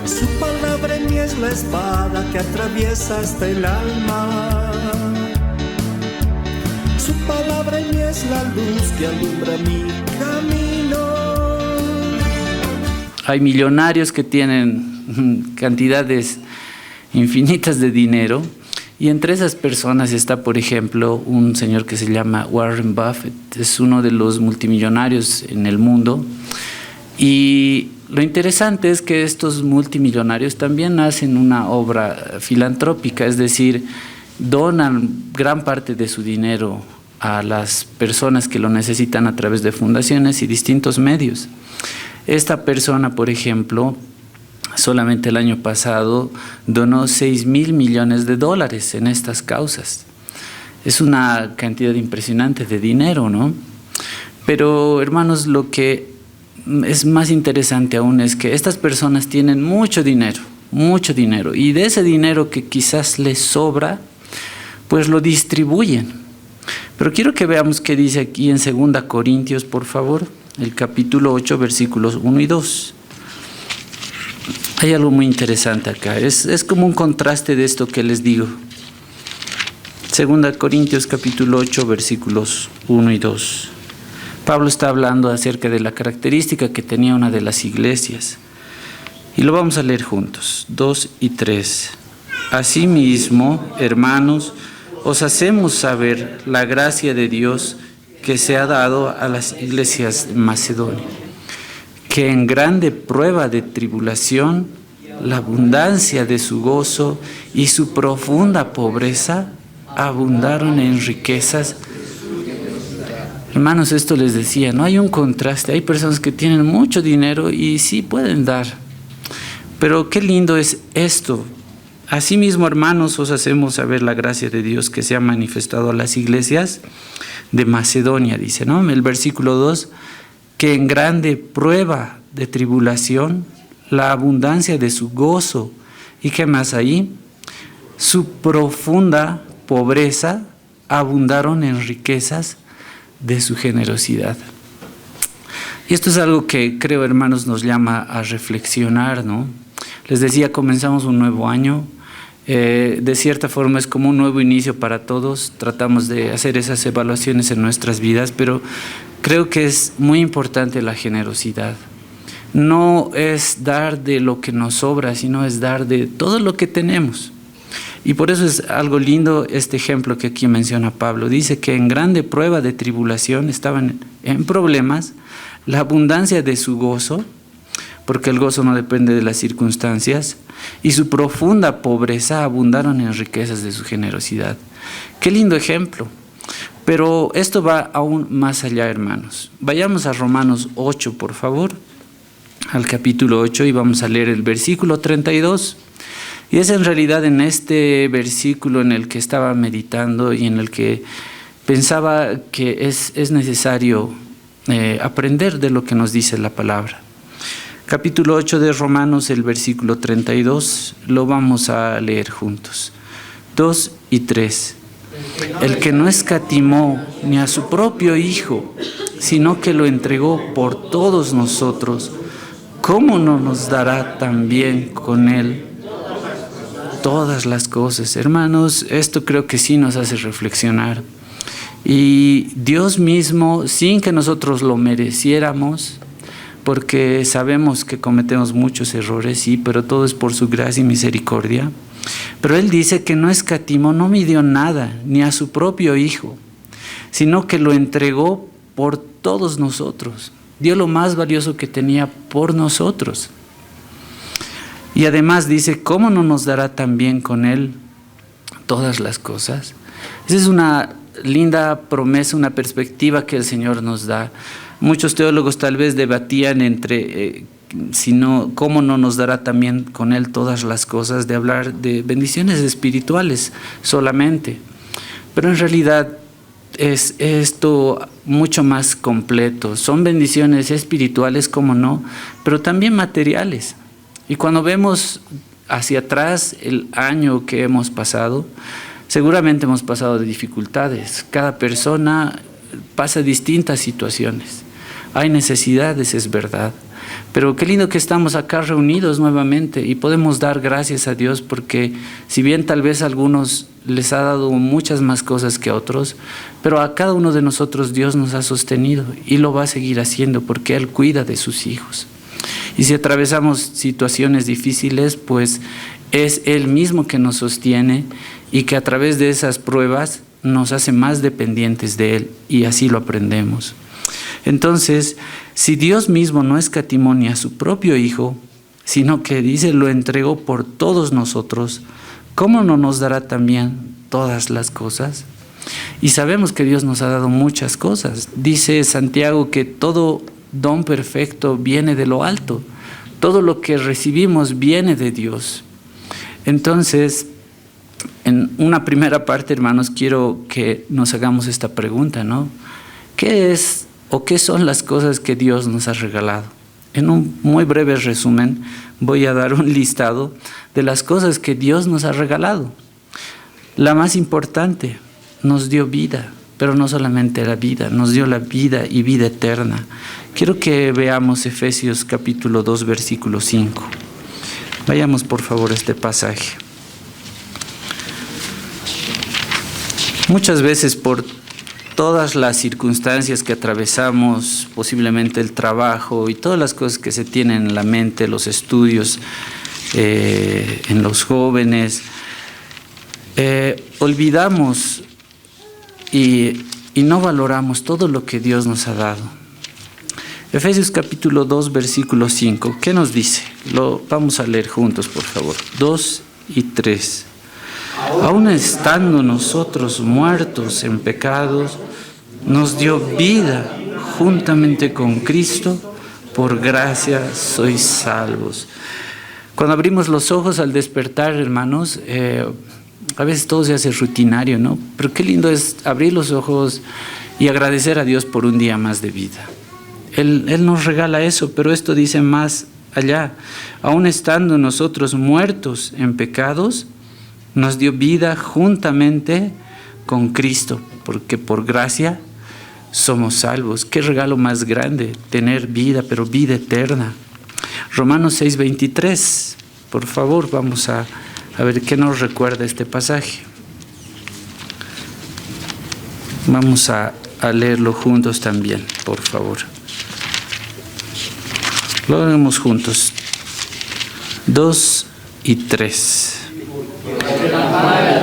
Su palabra en mí es la espada que atraviesa hasta el alma. Su palabra en mí es la luz que alumbra mi camino. Hay millonarios que tienen cantidades infinitas de dinero, y entre esas personas está, por ejemplo, un señor que se llama Warren Buffett. Es uno de los multimillonarios en el mundo, y lo interesante es que estos multimillonarios también hacen una obra filantrópica, es decir, donan gran parte de su dinero a las personas que lo necesitan a través de fundaciones y distintos medios. Esta persona, por ejemplo, solamente el año pasado donó $6,000 millones en estas causas. Es una cantidad impresionante de dinero, ¿no? Pero, hermanos, lo que es más interesante aún es que estas personas tienen mucho dinero, y de ese dinero que quizás les sobra, pues lo distribuyen. Pero quiero que veamos qué dice aquí en 2 Corintios, por favor, el capítulo 8, versículos 1 y 2. Hay algo muy interesante acá, es como un contraste de esto que les digo. 2 Corintios capítulo 8, versículos 1 y 2. Pablo está hablando acerca de la característica que tenía una de las iglesias. Y lo vamos a leer juntos, 2 y 3. Asimismo, hermanos, os hacemos saber la gracia de Dios que se ha dado a las iglesias de Macedonia, que en grande prueba de tribulación, la abundancia de su gozo y su profunda pobreza abundaron en riquezas. Hermanos, esto les decía, no hay un contraste. Hay personas que tienen mucho dinero y sí pueden dar, pero qué lindo es esto. Asimismo, hermanos, os hacemos saber la gracia de Dios que se ha manifestado a las iglesias de Macedonia, dice, ¿no? El versículo 2, que en grande prueba de tribulación, la abundancia de su gozo, y qué más ahí, su profunda pobreza abundaron en riquezas de su generosidad. Y esto es algo que creo, hermanos, nos llama a reflexionar, ¿no? Les decía, comenzamos un nuevo año. De cierta forma es como un nuevo inicio para todos. Tratamos de hacer esas evaluaciones en nuestras vidas, pero creo que es muy importante la generosidad. No es dar de lo que nos sobra, sino es dar de todo lo que tenemos. Y por eso es algo lindo este ejemplo que aquí menciona Pablo. Dice que en grande prueba de tribulación estaban en problemas, la abundancia de su gozo, porque el gozo no depende de las circunstancias, y su profunda pobreza abundaron en riquezas de su generosidad. Qué lindo ejemplo. Pero esto va aún más allá, hermanos. Vayamos a Romanos 8, por favor, al capítulo 8, y vamos a leer el versículo 32. Y es en realidad en este versículo en el que estaba meditando y en el que pensaba que es necesario aprender de lo que nos dice la palabra. Capítulo 8 de Romanos, el versículo 32, lo vamos a leer juntos. 2 y 3. El que no escatimó ni a su propio Hijo, sino que lo entregó por todos nosotros, ¿cómo no nos dará también con Él todas las cosas? Hermanos, esto creo que sí nos hace reflexionar. Y Dios mismo, sin que nosotros lo mereciéramos, porque sabemos que cometemos muchos errores, sí, pero todo es por su gracia y misericordia. Pero Él dice que no escatimó, no midió nada, ni a su propio Hijo, sino que lo entregó por todos nosotros. Dio lo más valioso que tenía por nosotros. Y además dice, ¿cómo no nos dará también con Él todas las cosas? Esa es una linda promesa, una perspectiva que el Señor nos da. Muchos teólogos tal vez debatían entre cómo no nos dará también con Él todas las cosas, de hablar de bendiciones espirituales solamente. Pero en realidad es esto mucho más completo. Son bendiciones espirituales, cómo no, pero también materiales. Y cuando vemos hacia atrás el año que hemos pasado, seguramente hemos pasado de dificultades. Cada persona pasa distintas situaciones. Hay necesidades, es verdad, Pero qué lindo que estamos acá reunidos nuevamente y podemos dar gracias a Dios porque si bien tal vez a algunos les ha dado muchas más cosas que a otros, pero a cada uno de nosotros Dios nos ha sostenido y lo va a seguir haciendo porque Él cuida de sus hijos. Y si atravesamos situaciones difíciles, pues es Él mismo que nos sostiene y que a través de esas pruebas nos hace más dependientes de Él y así lo aprendemos. Entonces, si Dios mismo no escatimó ni a su propio Hijo, sino que dice lo entregó por todos nosotros, ¿cómo no nos dará también todas las cosas? Y sabemos que Dios nos ha dado muchas cosas. Dice Santiago que todo don perfecto viene de lo alto. Todo lo que recibimos viene de Dios. Entonces, en una primera parte, hermanos, quiero que nos hagamos esta pregunta, ¿no? ¿Qué es o qué son las cosas que Dios nos ha regalado? En un muy breve resumen, voy a dar un listado de las cosas que Dios nos ha regalado. La más importante, nos dio vida, pero no solamente la vida, nos dio la vida y vida eterna. Quiero que veamos Efesios capítulo 2, versículo 5. Vayamos por favor a este pasaje. Muchas veces por todas las circunstancias que atravesamos, posiblemente el trabajo y todas las cosas que se tienen en la mente, los estudios en los jóvenes, olvidamos y no valoramos todo lo que Dios nos ha dado. Efesios capítulo 2, versículo 5, ¿qué nos dice? Lo vamos a leer juntos, por favor. 2 y 3. Aun estando nosotros muertos en pecados, nos dio vida juntamente con Cristo, por gracia sois salvos. Cuando abrimos los ojos al despertar, hermanos, a veces todo se hace rutinario, ¿no? Pero qué lindo es abrir los ojos y agradecer a Dios por un día más de vida. Él nos regala eso, pero esto dice más allá. Aun estando nosotros muertos en pecados, nos dio vida juntamente con Cristo, porque por gracia somos salvos. Qué regalo más grande, tener vida, pero vida eterna. Romanos 6:23, por favor, vamos a ver qué nos recuerda este pasaje. Vamos a leerlo juntos también, por favor. Lo leemos juntos. 2 y 3.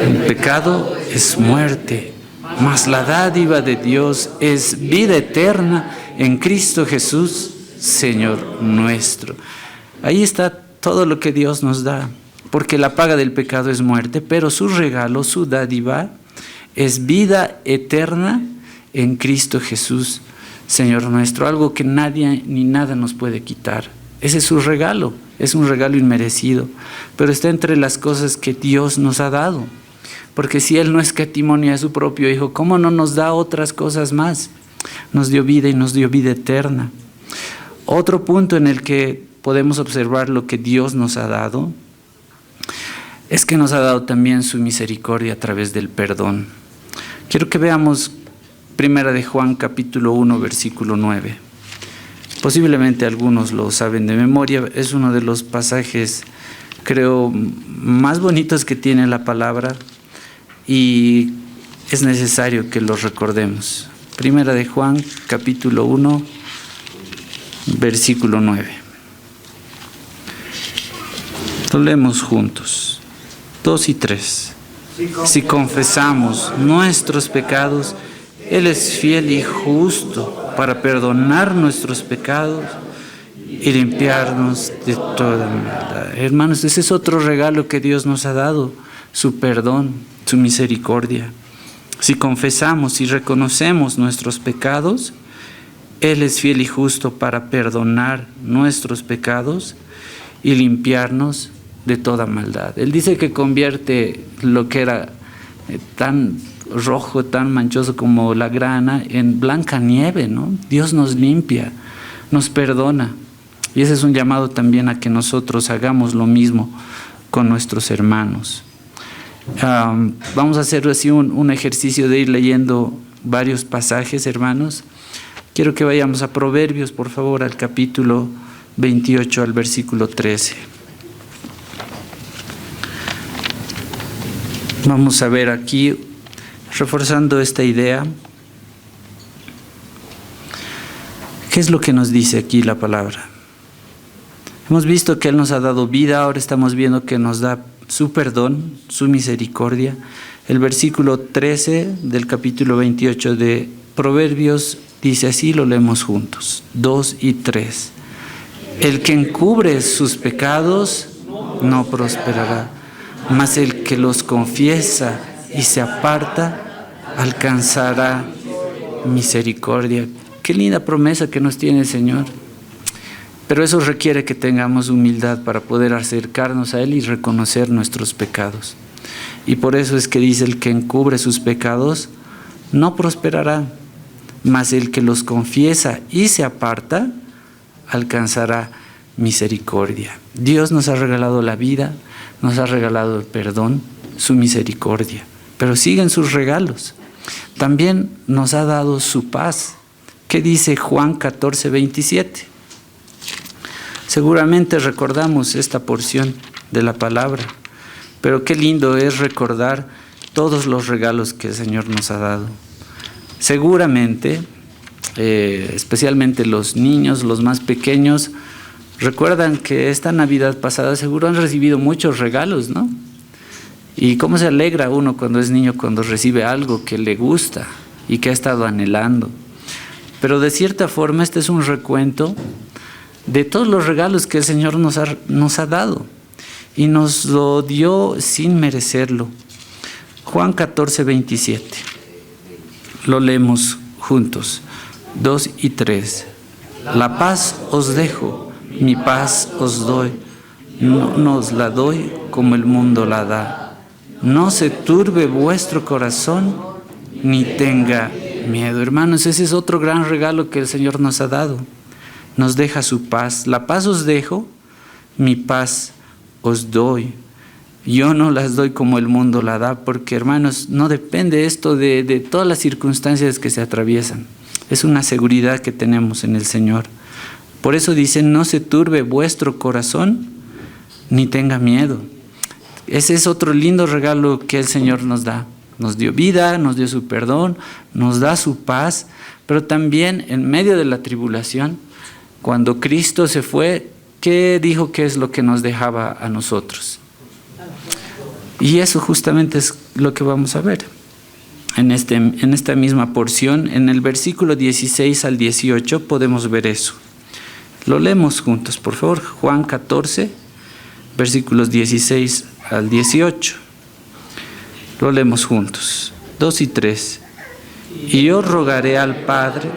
El pecado es muerte, mas la dádiva de Dios es vida eterna en Cristo Jesús, Señor nuestro. Ahí está todo lo que Dios nos da, porque la paga del pecado es muerte, pero su regalo, su dádiva, es vida eterna en Cristo Jesús, Señor nuestro, algo que nadie ni nada nos puede quitar. Ese es su regalo, es un regalo inmerecido, pero está entre las cosas que Dios nos ha dado. Porque si Él no escatimó ni a su propio Hijo, ¿cómo no nos da otras cosas más? Nos dio vida y nos dio vida eterna. Otro punto en el que podemos observar lo que Dios nos ha dado es que nos ha dado también su misericordia a través del perdón. Quiero que veamos 1 de Juan capítulo 1, versículo 9. Posiblemente algunos lo saben de memoria, es uno de los pasajes, creo, más bonitos que tiene la palabra y es necesario que los recordemos. 1 de Juan, capítulo 1, versículo 9. Lo leemos juntos. 2 y 3. Si confesamos nuestros pecados, Él es fiel y justo para perdonar nuestros pecados y limpiarnos de toda maldad. Hermanos, ese es otro regalo que Dios nos ha dado, su perdón, su misericordia. Si confesamos y reconocemos nuestros pecados, Él es fiel y justo para perdonar nuestros pecados y limpiarnos de toda maldad. Él dice que convierte lo que era tan rojo, tan manchoso como la grana, en blanca nieve, ¿no? Dios nos limpia, nos perdona. Y ese es un llamado también a que nosotros hagamos lo mismo con nuestros hermanos. Vamos a hacer así un ejercicio de ir leyendo varios pasajes, hermanos. Quiero que vayamos a Proverbios, por favor, al capítulo 28 al versículo 13. Vamos a ver aquí, reforzando esta idea, ¿qué es lo que nos dice aquí la palabra? Hemos visto que Él nos ha dado vida, ahora estamos viendo que nos da su perdón, su misericordia. El versículo 13 del capítulo 28 de Proverbios dice así, lo leemos juntos, 2 y 3. El que encubre sus pecados no prosperará, mas el que los confiesa y se aparta alcanzará misericordia. Qué linda promesa que nos tiene el Señor. Pero eso requiere que tengamos humildad para poder acercarnos a Él y reconocer nuestros pecados. Y por eso es que dice, el que encubre sus pecados no prosperará, mas el que los confiesa y se aparta alcanzará misericordia. Dios nos ha regalado la vida, nos ha regalado el perdón, su misericordia, pero siguen sus regalos. También nos ha dado su paz. ¿Qué dice Juan 14, 27? Seguramente recordamos esta porción de la palabra, pero qué lindo es recordar todos los regalos que el Señor nos ha dado. Seguramente, especialmente los niños, los más pequeños, recuerdan que esta Navidad pasada seguro han recibido muchos regalos, ¿no? Y cómo se alegra uno cuando es niño, cuando recibe algo que le gusta y que ha estado anhelando. Pero de cierta forma este es un recuento de todos los regalos que el Señor nos ha dado y nos lo dio sin merecerlo. Juan 14, 27. Lo leemos juntos, 2 y 3. La paz os dejo, mi paz os doy, no os la doy como el mundo la da. No se turbe vuestro corazón, ni tenga miedo. Hermanos, ese es otro gran regalo que el Señor nos ha dado. Nos deja su paz. La paz os dejo, mi paz os doy. Yo no las doy como el mundo la da, porque hermanos, no depende esto de todas las circunstancias que se atraviesan. Es una seguridad que tenemos en el Señor. Por eso dice, no se turbe vuestro corazón, ni tenga miedo. Ese es otro lindo regalo que el Señor nos da. Nos dio vida, nos dio su perdón, nos da su paz, pero también en medio de la tribulación, cuando Cristo se fue, ¿qué dijo que es lo que nos dejaba a nosotros? Y eso justamente es lo que vamos a ver en esta misma porción. En el versículo 16 al 18 podemos ver eso. Lo leemos juntos, por favor. Juan 14, versículos 16 al 18. Lo leemos juntos. 2 y 3. Y yo rogaré al Padre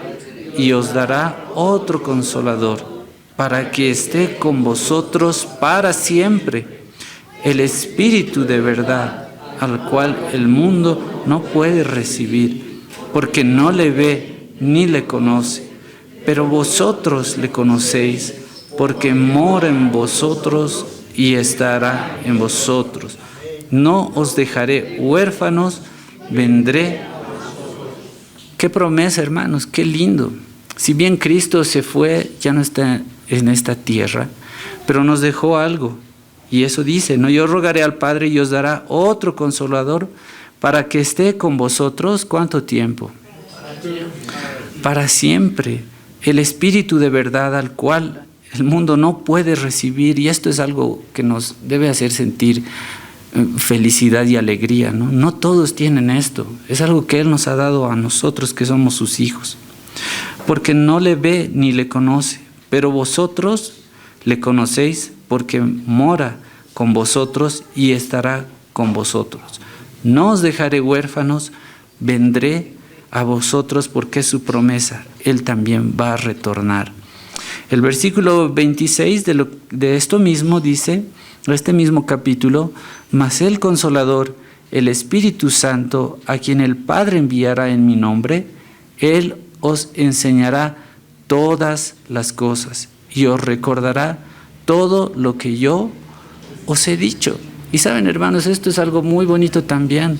y os dará otro consolador para que esté con vosotros para siempre, el Espíritu de verdad, al cual el mundo no puede recibir, porque no le ve ni le conoce, pero vosotros le conocéis, porque mora en vosotros y estará en vosotros. No os dejaré huérfanos, vendré. Qué promesa, hermanos, qué lindo. Si bien Cristo se fue, ya no está en esta tierra, pero nos dejó algo. Y eso dice, ¿no? Yo rogaré al Padre y os dará otro consolador para que esté con vosotros, ¿cuánto tiempo? Para siempre. El Espíritu de verdad al cual el mundo no puede recibir. Y esto es algo que nos debe hacer sentir felicidad y alegría, ¿no? No todos tienen esto. Es algo que Él nos ha dado a nosotros que somos sus hijos. Porque no le ve ni le conoce, pero vosotros le conocéis porque mora con vosotros y estará con vosotros. No os dejaré huérfanos, vendré a vosotros porque es su promesa. Él también va a retornar. El versículo 26 de esto mismo dice, este mismo capítulo, mas el Consolador, el Espíritu Santo, a quien el Padre enviará en mi nombre, Él os enseñará todas las cosas y os recordará todo lo que yo os he dicho. Y saben, hermanos, esto es algo muy bonito también,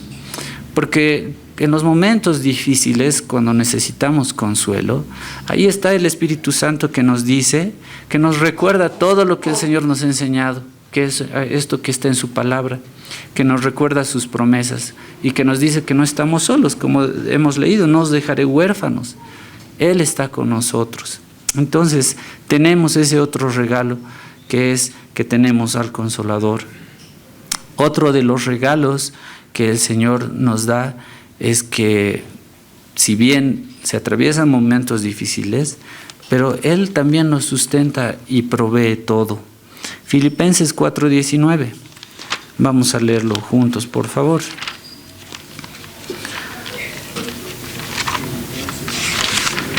porque en los momentos difíciles, cuando necesitamos consuelo, ahí está el Espíritu Santo que nos dice, que nos recuerda todo lo que el Señor nos ha enseñado, que es esto que está en su palabra, que nos recuerda sus promesas y que nos dice que no estamos solos, como hemos leído, no os dejaré huérfanos. Él está con nosotros. Entonces tenemos ese otro regalo, que es que tenemos al Consolador. Otro de los regalos que el Señor nos da es que, si bien se atraviesan momentos difíciles, pero Él también nos sustenta y provee todo. Filipenses 4:19. Vamos a leerlo juntos, por favor.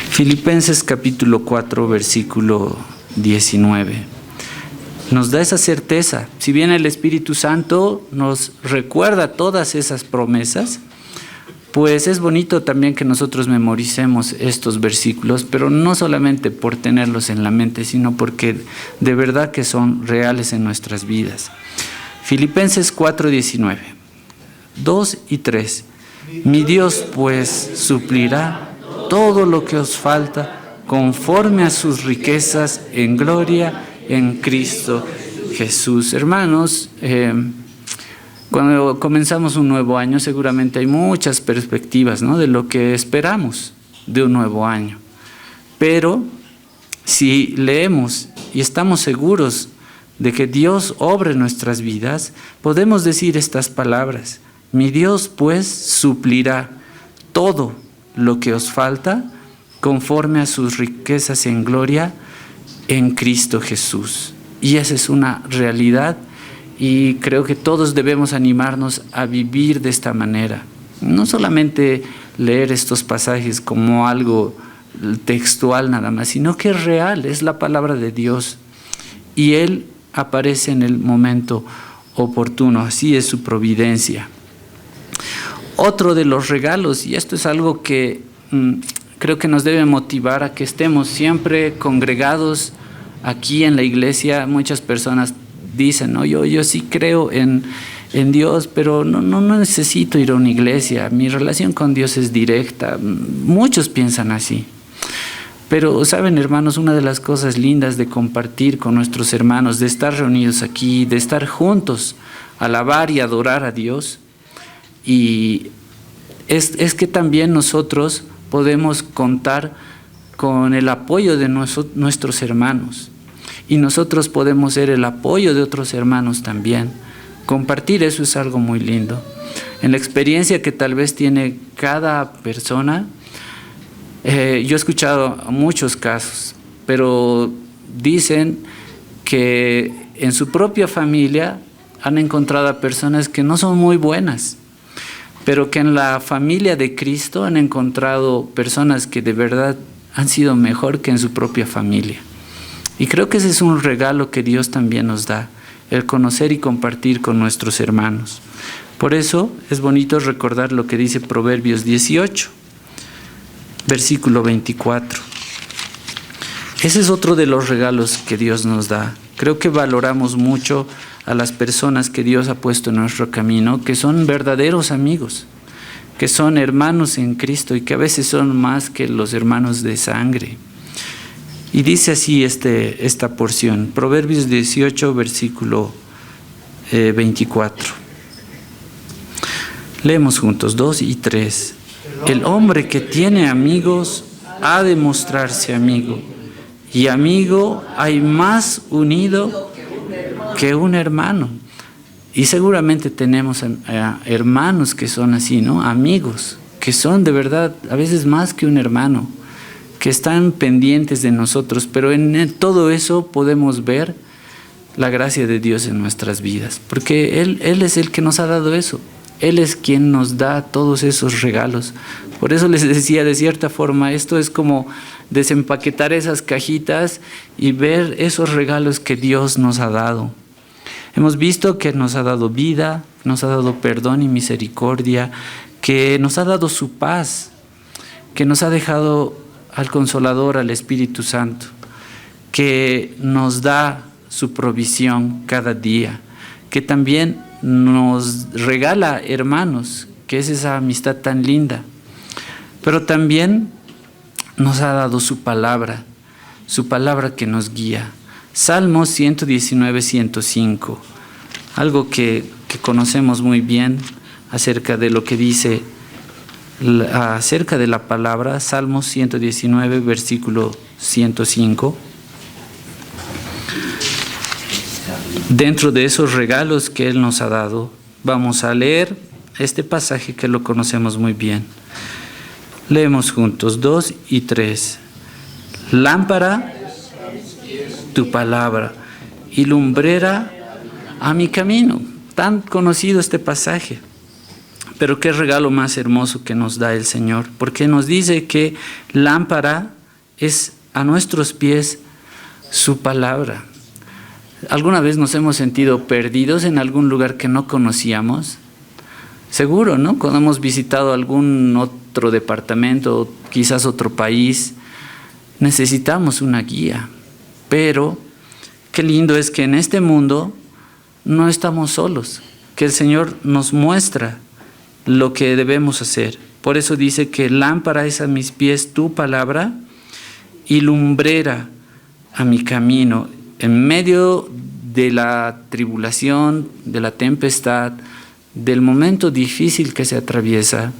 Filipenses capítulo 4, versículo 19. Nos da esa certeza. Si bien el Espíritu Santo nos recuerda todas esas promesas, pues es bonito también que nosotros memoricemos estos versículos, pero no solamente por tenerlos en la mente, sino porque de verdad que son reales en nuestras vidas. Filipenses 4:19, 2 y 3. Mi Dios pues suplirá todo lo que os falta conforme a sus riquezas en gloria en Cristo Jesús. Hermanos, cuando comenzamos un nuevo año, seguramente hay muchas perspectivas, ¿no?, de lo que esperamos de un nuevo año. Pero si leemos y estamos seguros de que Dios obra en nuestras vidas, podemos decir estas palabras: mi Dios pues suplirá todo lo que os falta conforme a sus riquezas en gloria en Cristo Jesús. Y esa es una realidad, y creo que todos debemos animarnos a vivir de esta manera. No solamente leer estos pasajes como algo textual nada más, sino que es real, es la palabra de Dios. Y Él aparece en el momento oportuno, así es su providencia. Otro de los regalos, y esto es algo que creo que nos debe motivar a que estemos siempre congregados aquí en la iglesia. Muchas personas dicen, no, yo sí creo en Dios, pero no necesito ir a una iglesia, mi relación con Dios es directa. Muchos piensan así. Pero saben, hermanos, una de las cosas lindas de compartir con nuestros hermanos, de estar reunidos aquí, de estar juntos, alabar y adorar a Dios, y es que también nosotros podemos contar con el apoyo de nuestros hermanos, y nosotros podemos ser el apoyo de otros hermanos también. Compartir eso es algo muy lindo. En la experiencia que tal vez tiene cada persona, yo he escuchado muchos casos, pero dicen que en su propia familia han encontrado a personas que no son muy buenas, pero que en la familia de Cristo han encontrado personas que de verdad han sido mejor que en su propia familia. Y creo que ese es un regalo que Dios también nos da, el conocer y compartir con nuestros hermanos. Por eso es bonito recordar lo que dice Proverbios 18, versículo 24. Ese es otro de los regalos que Dios nos da. Creo que valoramos mucho a las personas que Dios ha puesto en nuestro camino, que son verdaderos amigos, que son hermanos en Cristo y que a veces son más que los hermanos de sangre. Y dice así esta porción, Proverbios 18, versículo 24. Leemos juntos, 2 y 3. El hombre que tiene amigos ha de mostrarse amigo, y amigo hay más unido que un hermano. Y seguramente tenemos hermanos que son así, ¿no? Amigos, que son de verdad a veces más que un hermano, que están pendientes de nosotros, pero en todo eso podemos ver la gracia de Dios en nuestras vidas, porque Él es el que nos ha dado eso. Él es quien nos da todos esos regalos. Por eso les decía, de cierta forma, esto es como desempaquetar esas cajitas y ver esos regalos que Dios nos ha dado. Hemos visto que nos ha dado vida, nos ha dado perdón y misericordia, que nos ha dado su paz, que nos ha dejado al Consolador, al Espíritu Santo, que nos da su provisión cada día, que también nos regala hermanos que es esa amistad tan linda. Pero también nos ha dado su palabra que nos guía. Salmos 119, 105, algo que conocemos muy bien acerca de lo que dice acerca de la palabra. Salmos 119, versículo 105. Dentro de esos regalos que Él nos ha dado, vamos a leer este pasaje que lo conocemos muy bien. Leemos juntos, 2 y 3. Lámpara, tu palabra, y lumbrera a mi camino. Tan conocido este pasaje. Pero qué regalo más hermoso que nos da el Señor, porque nos dice que lámpara es a nuestros pies su palabra. ¿Alguna vez nos hemos sentido perdidos en algún lugar que no conocíamos? Seguro, ¿no? Cuando hemos visitado algún otro departamento, quizás otro país, necesitamos una guía. Pero qué lindo es que en este mundo no estamos solos, que el Señor nos muestra lo que debemos hacer. Por eso dice que lámpara es a mis pies tu palabra y lumbrera a mi camino. En medio de la tribulación, de la tempestad, del momento difícil que se atraviesa,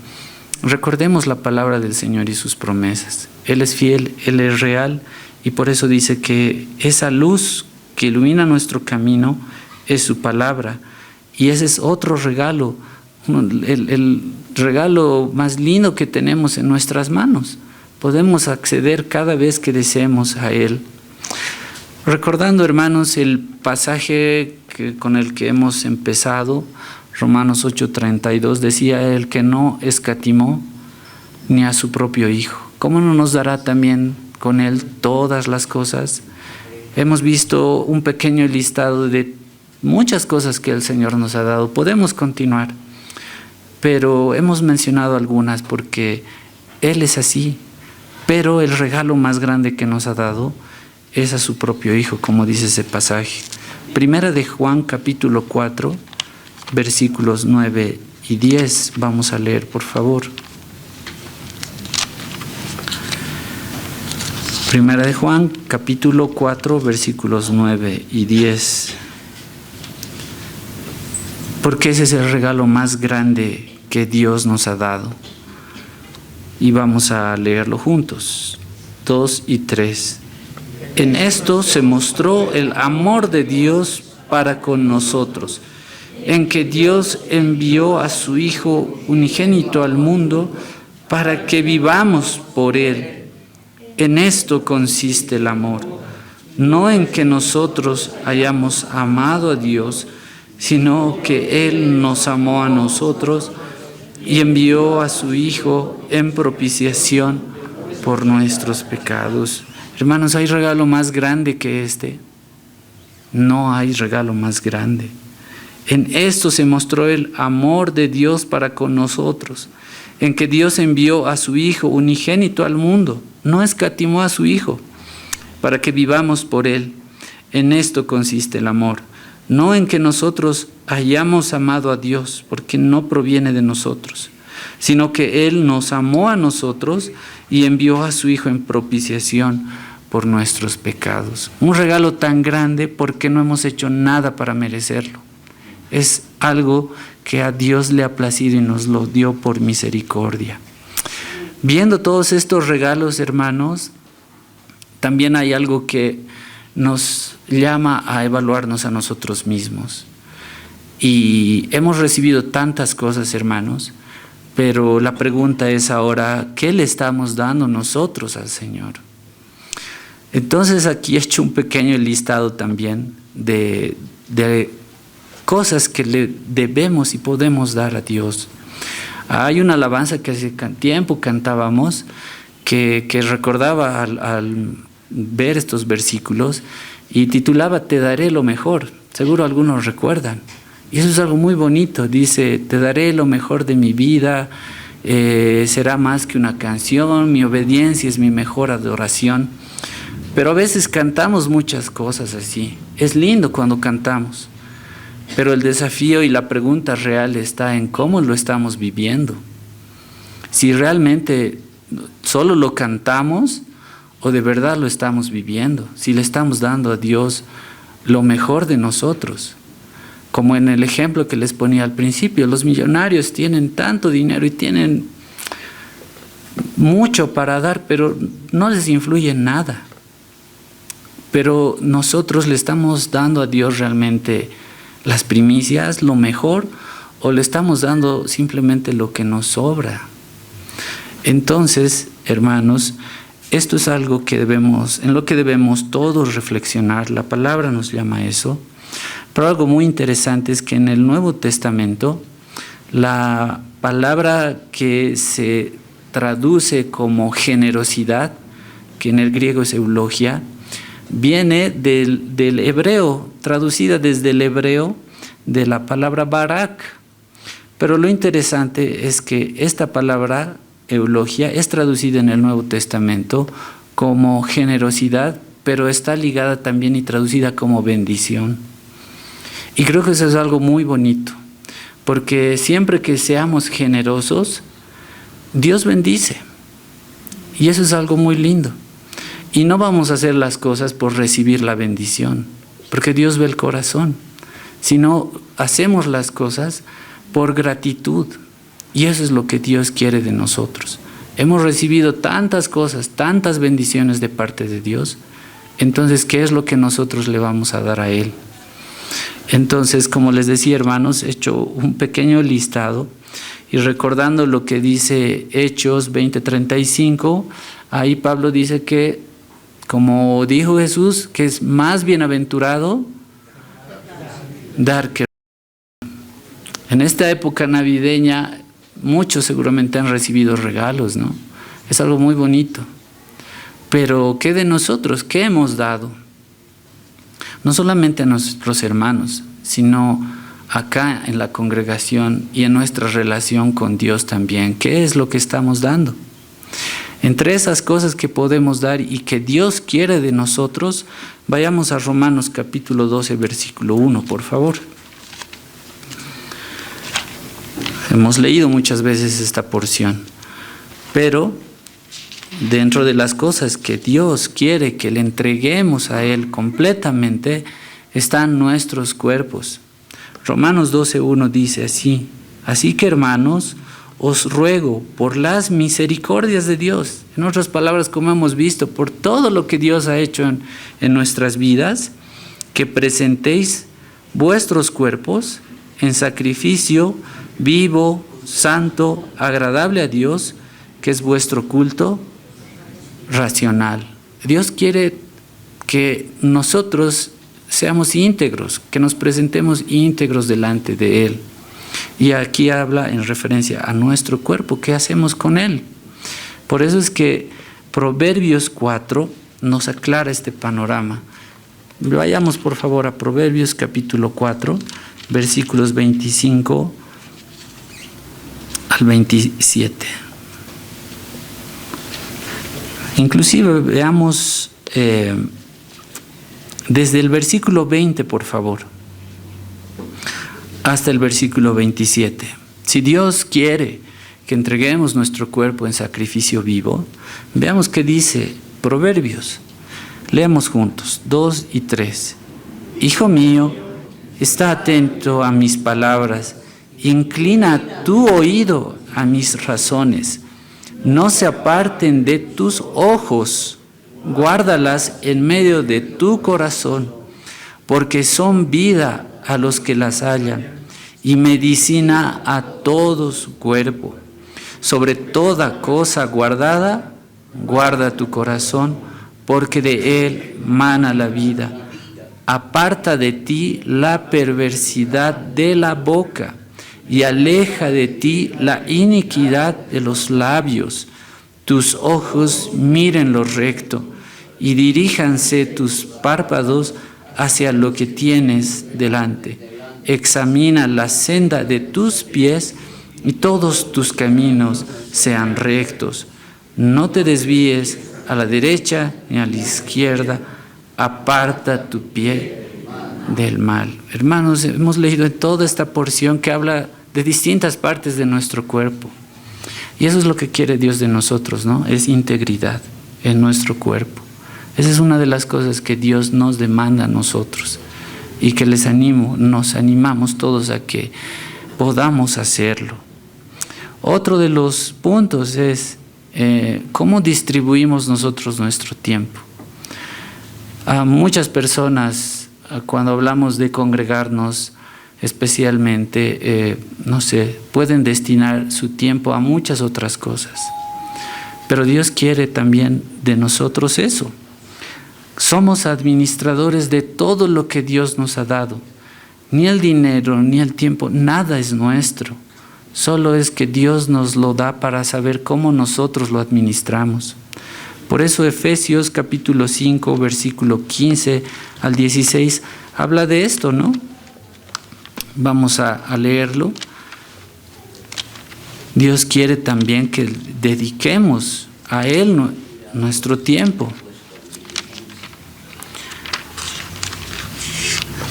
recordemos la palabra del Señor y sus promesas. Él es fiel, Él es real, y por eso dice que esa luz que ilumina nuestro camino es su palabra. Y ese es otro regalo, el regalo más lindo que tenemos en nuestras manos. Podemos acceder cada vez que deseemos a Él. Recordando, hermanos, el pasaje con el que hemos empezado, Romanos 8:32, decía: el que no escatimó ni a su propio Hijo, ¿cómo no nos dará también con Él todas las cosas? Hemos visto un pequeño listado de muchas cosas que el Señor nos ha dado. Podemos continuar, pero hemos mencionado algunas porque Él es así. Pero el regalo más grande que nos ha dado es a su propio Hijo, como dice ese pasaje. Primera de Juan, capítulo 4, versículos 9 y 10. Vamos a leer, por favor. Primera de Juan, capítulo 4, versículos 9 y 10. Porque ese es el regalo más grande que Dios nos ha dado. Y vamos a leerlo juntos. 2 y 3. En esto se mostró el amor de Dios para con nosotros, en que Dios envió a su Hijo unigénito al mundo para que vivamos por Él. En esto consiste el amor, no en que nosotros hayamos amado a Dios, sino que Él nos amó a nosotros y envió a su Hijo en propiciación por nuestros pecados. Hermanos, ¿hay regalo más grande que este? No hay regalo más grande. En esto se mostró el amor de Dios para con nosotros, en que Dios envió a su Hijo unigénito al mundo, no escatimó a su Hijo, para que vivamos por Él. En esto consiste el amor, no en que nosotros hayamos amado a Dios, porque no proviene de nosotros, sino que Él nos amó a nosotros y envió a su Hijo en propiciación por nuestros pecados. Un regalo tan grande porque no hemos hecho nada para merecerlo. Es algo que a Dios le ha placido y nos lo dio por misericordia. Viendo todos estos regalos, hermanos, también hay algo que nos llama a evaluarnos a nosotros mismos. Y hemos recibido tantas cosas, hermanos, pero la pregunta es ahora, ¿qué le estamos dando nosotros al Señor? Entonces aquí he hecho un pequeño listado también de cosas que le debemos y podemos dar a Dios. Hay una alabanza que hace tiempo cantábamos que recordaba al ver estos versículos y titulaba Te daré lo mejor. Seguro algunos recuerdan. Y eso es algo muy bonito. Dice, te daré lo mejor de mi vida, será más que una canción, mi obediencia es mi mejor adoración. Pero a veces cantamos muchas cosas así. Es lindo cuando cantamos. Pero el desafío y la pregunta real está en cómo lo estamos viviendo. Si realmente solo lo cantamos o de verdad lo estamos viviendo. Si le estamos dando a Dios lo mejor de nosotros. Como en el ejemplo que les ponía al principio, los millonarios tienen tanto dinero y tienen mucho para dar, pero no les influye en nada. Pero nosotros le estamos dando a Dios realmente las primicias, lo mejor, o le estamos dando simplemente lo que nos sobra. Entonces, hermanos, esto es algo en lo que debemos todos reflexionar. La palabra nos llama a eso. Pero algo muy interesante es que en el Nuevo Testamento, la palabra que se traduce como generosidad, que en el griego es eulogia, viene del hebreo, traducida desde el hebreo de la palabra barak. Pero lo interesante es que esta palabra eulogia es traducida en el Nuevo Testamento como generosidad, pero está ligada también y traducida como bendición. Y creo que eso es algo muy bonito, porque siempre que seamos generosos, Dios bendice. Y eso es algo muy lindo. Y no vamos a hacer las cosas por recibir la bendición, porque Dios ve el corazón, sino hacemos las cosas por gratitud. Y eso es lo que Dios quiere de nosotros. Hemos recibido tantas cosas, tantas bendiciones de parte de Dios. Entonces, ¿qué es lo que nosotros le vamos a dar a Él? Entonces, como les decía, hermanos, he hecho un pequeño listado y recordando lo que dice Hechos 20:35, ahí Pablo dice que, como dijo Jesús, que es más bienaventurado dar que recibir. En esta época navideña, muchos seguramente han recibido regalos, ¿no? Es algo muy bonito. Pero ¿qué de nosotros? ¿Qué hemos dado? No solamente a nuestros hermanos, sino acá en la congregación y en nuestra relación con Dios también. ¿Qué es lo que estamos dando? Entre esas cosas que podemos dar y que Dios quiere de nosotros, vayamos a Romanos capítulo 12, versículo 1, por favor. Hemos leído muchas veces esta porción, pero dentro de las cosas que Dios quiere que le entreguemos a Él completamente, están nuestros cuerpos. Romanos 12:1 dice así: así que, hermanos, os ruego por las misericordias de Dios, en otras palabras, como hemos visto, por todo lo que Dios ha hecho en nuestras vidas, que presentéis vuestros cuerpos en sacrificio vivo, santo, agradable a Dios, que es vuestro culto racional. Dios quiere que nosotros seamos íntegros, que nos presentemos íntegros delante de Él. Y aquí habla en referencia a nuestro cuerpo, ¿qué hacemos con él? Por eso es que Proverbios 4 nos aclara este panorama. Vayamos por favor a Proverbios capítulo 4, versículos 25 al 27. Inclusive veamos desde el versículo 20, por favor, hasta el versículo 27. Si Dios quiere que entreguemos nuestro cuerpo en sacrificio vivo, veamos qué dice Proverbios. Leemos juntos, 2 y 3. Hijo mío, está atento a mis palabras, inclina tu oído a mis razones. No se aparten de tus ojos, guárdalas en medio de tu corazón, porque son vida a los que las hallan y medicina a todo su cuerpo. Sobre toda cosa guardada, guarda tu corazón, porque de él mana la vida. Aparta de ti la perversidad de la boca y aleja de ti la iniquidad de los labios. Tus ojos miren lo recto y diríjanse tus párpados hacia lo que tienes delante. Examina la senda de tus pies y todos tus caminos sean rectos. No te desvíes a la derecha ni a la izquierda. Aparta tu pie del mal. Hermanos, hemos leído en toda esta porción que habla de distintas partes de nuestro cuerpo. Y eso es lo que quiere Dios de nosotros, ¿no? Es integridad en nuestro cuerpo. Esa es una de las cosas que Dios nos demanda a nosotros y que nos animamos todos a que podamos hacerlo. Otro de los puntos es cómo distribuimos nosotros nuestro tiempo. A muchas personas, cuando hablamos de congregarnos, especialmente, pueden destinar su tiempo a muchas otras cosas. Pero Dios quiere también de nosotros eso. Somos administradores de todo lo que Dios nos ha dado. Ni el dinero, ni el tiempo, nada es nuestro. Solo es que Dios nos lo da para saber cómo nosotros lo administramos. Por eso Efesios capítulo 5, versículo 15 al 16, habla de esto, ¿no? Vamos a leerlo. Dios quiere también que dediquemos a Él nuestro tiempo.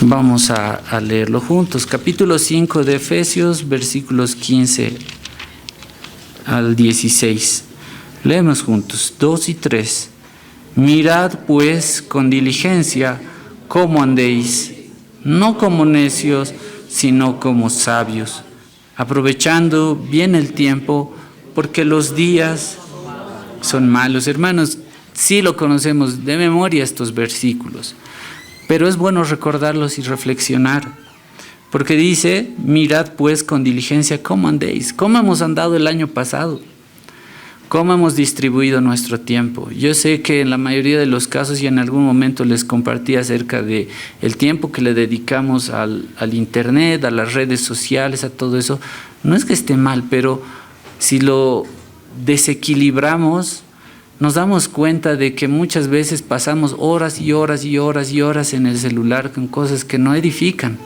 Vamos a leerlo juntos. Capítulo 5 de Efesios, versículos 15 al 16. Leemos juntos, 2 y 3. Mirad pues con diligencia cómo andéis, no como necios, sino como sabios, aprovechando bien el tiempo, porque los días son malos. Hermanos, sí lo conocemos de memoria estos versículos, pero es bueno recordarlos y reflexionar, porque dice, mirad pues con diligencia cómo andéis, cómo hemos andado el año pasado, cómo hemos distribuido nuestro tiempo. Yo sé que en la mayoría de los casos, y en algún momento les compartí acerca de el tiempo que le dedicamos al internet, a las redes sociales, a todo eso, no es que esté mal, pero si lo desequilibramos, nos damos cuenta de que muchas veces pasamos horas y horas y horas y horas en el celular con cosas que no edifican.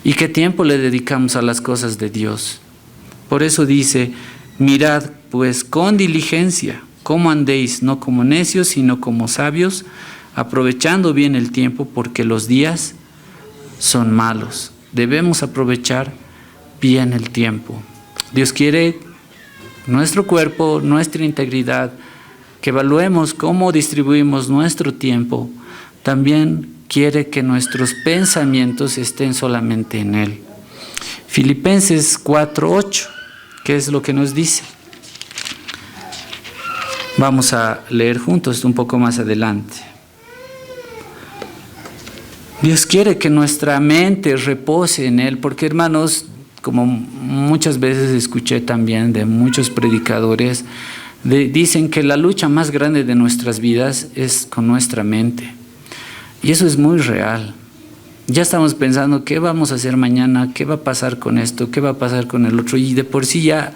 ¿Y qué tiempo le dedicamos a las cosas de Dios? Por eso dice, mirad pues con diligencia cómo andéis, no como necios, sino como sabios, aprovechando bien el tiempo, porque los días son malos. Debemos aprovechar bien el tiempo. Dios quiere nuestro cuerpo, nuestra integridad, que evaluemos cómo distribuimos nuestro tiempo. También quiere que nuestros pensamientos estén solamente en Él. Filipenses 4:8, ¿qué es lo que nos dice? Vamos a leer juntos un poco más adelante. Dios quiere que nuestra mente repose en Él, porque hermanos, como muchas veces escuché también de muchos predicadores, dicen que la lucha más grande de nuestras vidas es con nuestra mente. Y eso es muy real. Ya estamos pensando qué vamos a hacer mañana, qué va a pasar con esto, qué va a pasar con el otro, y de por sí ya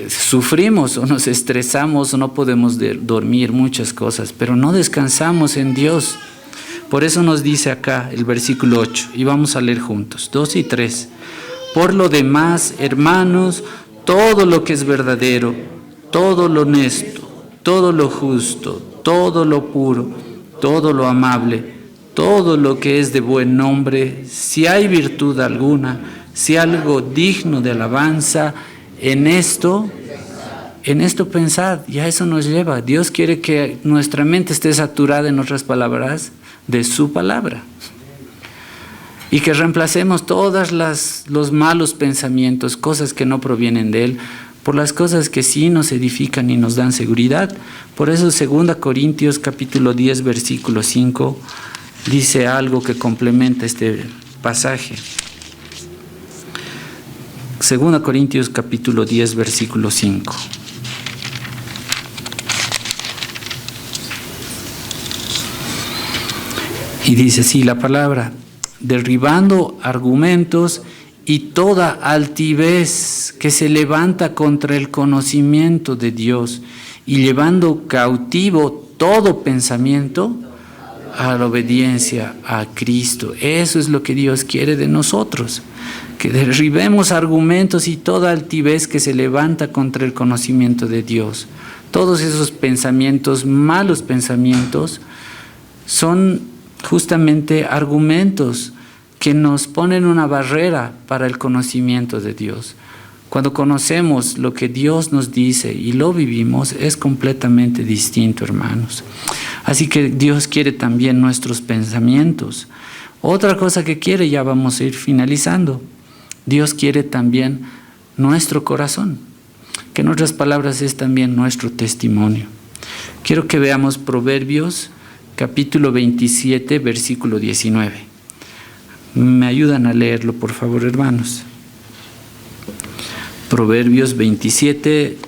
sufrimos o nos estresamos o no podemos dormir, muchas cosas, pero no descansamos en Dios. Por eso nos dice acá el versículo 8, y vamos a leer juntos, 2 y 3. Por lo demás, hermanos, todo lo que es verdadero, todo lo honesto, todo lo justo, todo lo puro, todo lo amable, todo lo que es de buen nombre, si hay virtud alguna, si algo digno de alabanza, en esto pensad, y a eso nos lleva. Dios quiere que nuestra mente esté saturada, en otras palabras, de su palabra. Y que reemplacemos todos los malos pensamientos, cosas que no provienen de Él, por las cosas que sí nos edifican y nos dan seguridad. Por eso 2 Corintios capítulo 10, versículo 5, dice algo que complementa este pasaje. 2 Corintios capítulo 10, versículo 5. Y dice así la palabra: derribando argumentos y toda altivez que se levanta contra el conocimiento de Dios, y llevando cautivo todo pensamiento a la obediencia a Cristo. Eso es lo que Dios quiere de nosotros, que derribemos argumentos y toda altivez que se levanta contra el conocimiento de Dios. Todos esos pensamientos, malos pensamientos, son justamente argumentos que nos ponen una barrera para el conocimiento de Dios. Cuando conocemos lo que Dios nos dice y lo vivimos, es completamente distinto, hermanos. Así que Dios quiere también nuestros pensamientos. Otra cosa que quiere, ya vamos a ir finalizando, Dios quiere también nuestro corazón, que en otras palabras es también nuestro testimonio. Quiero que veamos Proverbios capítulo 27, versículo 19. ¿Me ayudan a leerlo, por favor, hermanos? Proverbios 27,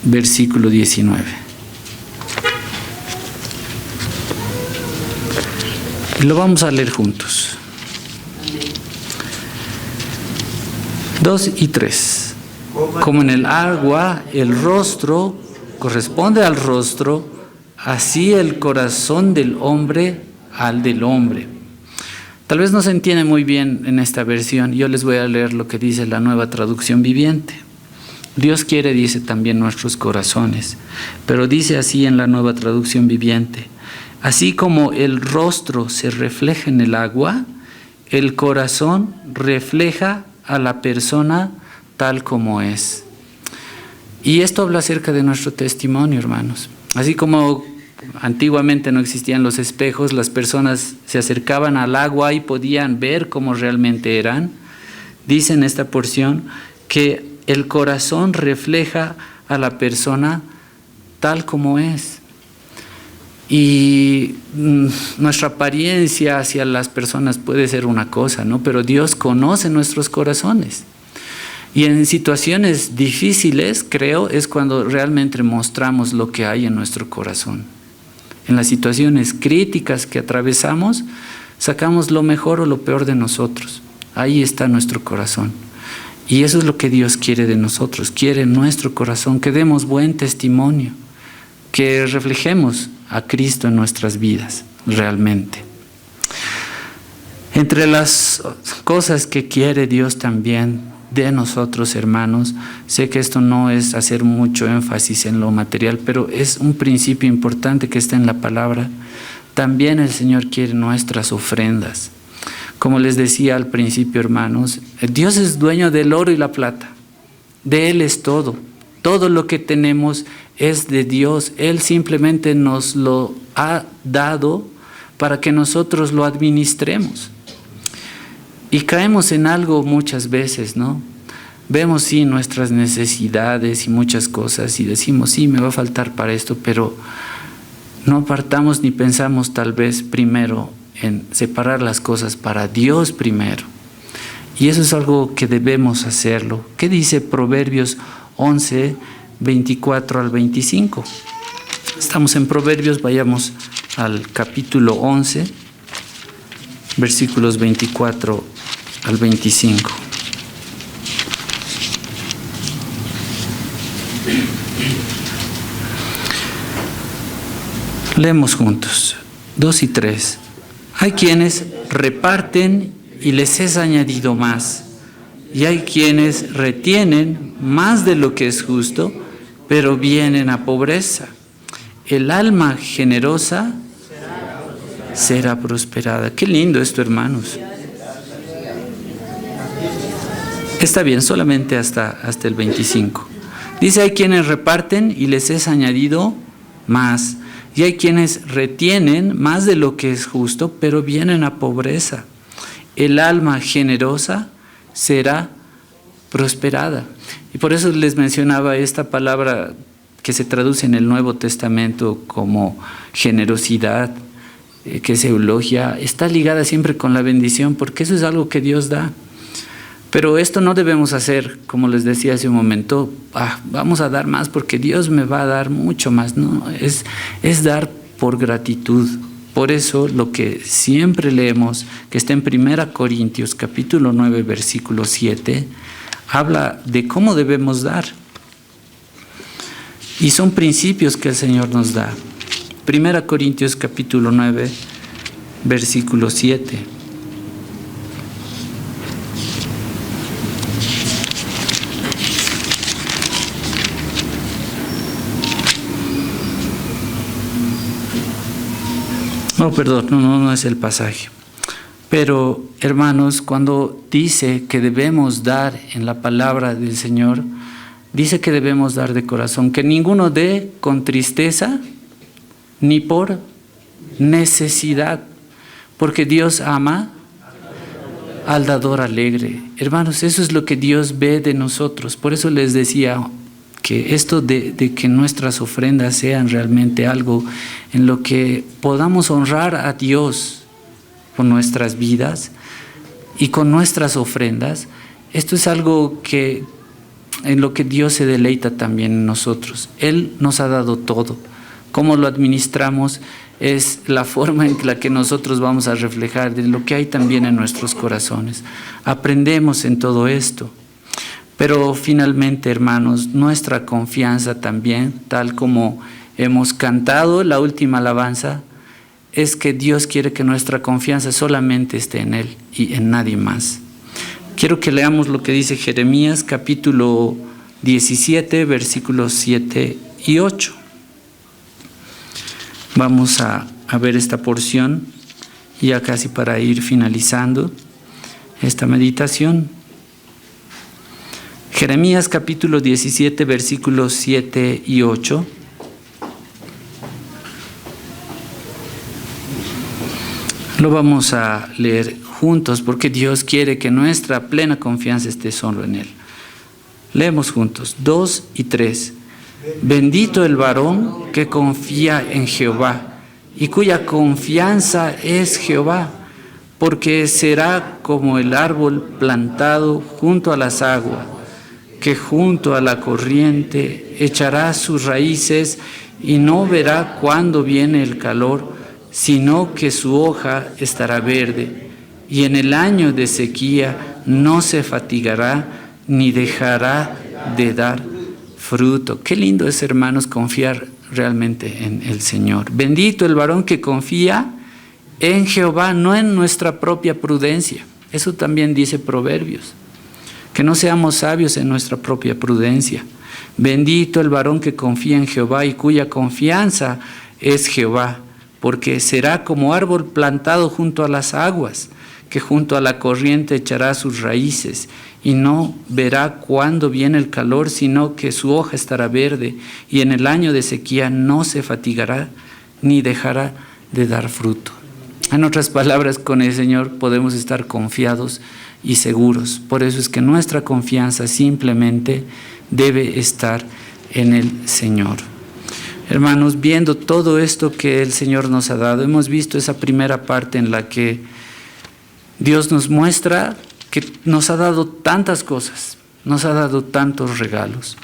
versículo 19. Lo vamos a leer juntos. 2 y 3. Como en el agua el rostro corresponde al rostro, así el corazón del hombre al del hombre. Tal vez no se entiende muy bien en esta versión. Yo les voy a leer lo que dice la Nueva Traducción Viviente. Dios quiere, dice, también nuestros corazones, pero dice así en la Nueva Traducción Viviente: así como el rostro se refleja en el agua, el corazón refleja a la persona tal como es. Y esto habla acerca de nuestro testimonio, hermanos. Así como antiguamente no existían los espejos, las personas se acercaban al agua y podían ver cómo realmente eran. Dice en esta porción que el corazón refleja a la persona tal como es. Y nuestra apariencia hacia las personas puede ser una cosa, ¿no? Pero Dios conoce nuestros corazones. Y en situaciones difíciles, creo, es cuando realmente mostramos lo que hay en nuestro corazón. En las situaciones críticas que atravesamos, sacamos lo mejor o lo peor de nosotros. Ahí está nuestro corazón. Y eso es lo que Dios quiere de nosotros. Quiere nuestro corazón, que demos buen testimonio, que reflejemos a Cristo en nuestras vidas, realmente. Entre las cosas que quiere Dios también de nosotros, hermanos, sé que esto no es hacer mucho énfasis en lo material, pero es un principio importante que está en la palabra. También el Señor quiere nuestras ofrendas. Como les decía al principio, hermanos, Dios es dueño del oro y la plata. De Él es todo. Todo lo que tenemos es de Dios. Él simplemente nos lo ha dado para que nosotros lo administremos. Y caemos en algo muchas veces, ¿no? Vemos, sí, nuestras necesidades y muchas cosas y decimos, sí, me va a faltar para esto, pero no apartamos ni pensamos tal vez primero en separar las cosas para Dios primero. Y eso es algo que debemos hacerlo. ¿Qué dice Proverbios 11, 24 al 25? Estamos en Proverbios, vayamos al capítulo 11, versículos 24 al 25. Leemos juntos, 2 y 3. Hay quienes reparten y les es añadido más, y hay quienes retienen más de lo que es justo, pero vienen a pobreza. El alma generosa será prosperada. Qué lindo esto, hermanos. Está bien, solamente hasta el 25. Dice, hay quienes reparten y les es añadido más, y hay quienes retienen más de lo que es justo, pero vienen a pobreza. El alma generosa será prosperada. Y por eso les mencionaba esta palabra que se traduce en el Nuevo Testamento como generosidad, que es eulogia, está ligada siempre con la bendición, porque eso es algo que Dios da. Pero esto no debemos hacer, como les decía hace un momento, vamos a dar más porque Dios me va a dar mucho más. No, es dar por gratitud. Por eso lo que siempre leemos, que está en 1 Corintios capítulo 9, versículo 7, habla de cómo debemos dar. Y son principios que el Señor nos da. 1 Corintios capítulo 9, versículo 7. No, perdón, no es el pasaje. Pero, hermanos, cuando dice que debemos dar en la palabra del Señor, dice que debemos dar de corazón, que ninguno dé con tristeza ni por necesidad, porque Dios ama al dador alegre. Hermanos, eso es lo que Dios ve de nosotros. Por eso les decía que esto de que nuestras ofrendas sean realmente algo en lo que podamos honrar a Dios con nuestras vidas y con nuestras ofrendas, esto es algo que en lo que Dios se deleita también en nosotros. Él nos ha dado todo. Cómo lo administramos es la forma en la que nosotros vamos a reflejar de lo que hay también en nuestros corazones. Aprendemos en todo esto. Pero finalmente, hermanos, nuestra confianza también, tal como hemos cantado la última alabanza, es que Dios quiere que nuestra confianza solamente esté en Él y en nadie más. Quiero que leamos lo que dice Jeremías capítulo 17, versículos 7 y 8. Vamos a ver esta porción, ya casi para ir finalizando esta meditación. Jeremías capítulo 17, versículos 7 y 8. Lo vamos a leer juntos porque Dios quiere que nuestra plena confianza esté solo en Él. Leemos juntos, 2 y 3. Bendito el varón que confía en Jehová y cuya confianza es Jehová, porque será como el árbol plantado junto a las aguas, que junto a la corriente echará sus raíces y no verá cuándo viene el calor, sino que su hoja estará verde, y en el año de sequía no se fatigará ni dejará de dar fruto. Qué lindo es, hermanos, confiar realmente en el Señor. Bendito el varón que confía en Jehová, no en nuestra propia prudencia. Eso también dice Proverbios, que no seamos sabios en nuestra propia prudencia. Bendito el varón que confía en Jehová y cuya confianza es Jehová, porque será como árbol plantado junto a las aguas, que junto a la corriente echará sus raíces, y no verá cuándo viene el calor, sino que su hoja estará verde, y en el año de sequía no se fatigará, ni dejará de dar fruto. En otras palabras, con el Señor podemos estar confiados y seguros. Por eso es que nuestra confianza simplemente debe estar en el Señor. Hermanos, viendo todo esto que el Señor nos ha dado, hemos visto esa primera parte en la que Dios nos muestra que nos ha dado tantas cosas, nos ha dado tantos regalos.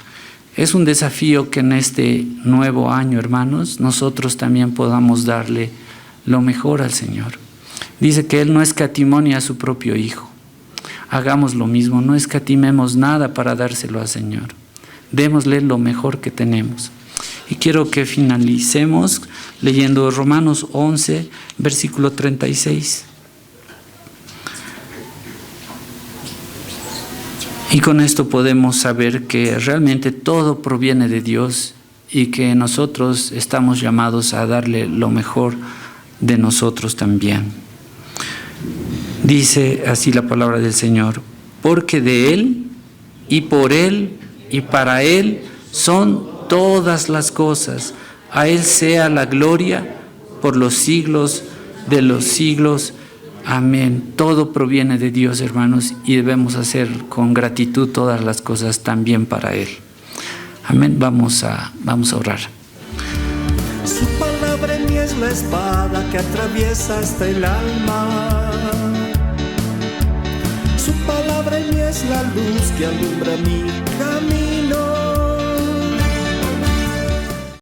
Es un desafío que en este nuevo año, hermanos, nosotros también podamos darle lo mejor al Señor. Dice que Él no escatimó ni a su propio Hijo. Hagamos lo mismo, no escatimemos nada para dárselo al Señor. Démosle lo mejor que tenemos. Y quiero que finalicemos leyendo Romanos 11, versículo 36. Y con esto podemos saber que realmente todo proviene de Dios y que nosotros estamos llamados a darle lo mejor de nosotros también. Dice así la palabra del Señor: porque de Él y por Él y para Él son todas las cosas. A Él sea la gloria por los siglos de los siglos. Amén. Todo proviene de Dios, hermanos, y debemos hacer con gratitud todas las cosas también para Él. Amén. Vamos a orar. Su palabra en mí es la espada que atraviesa hasta el alma. Su palabra en mí es la luz que alumbra mi camino.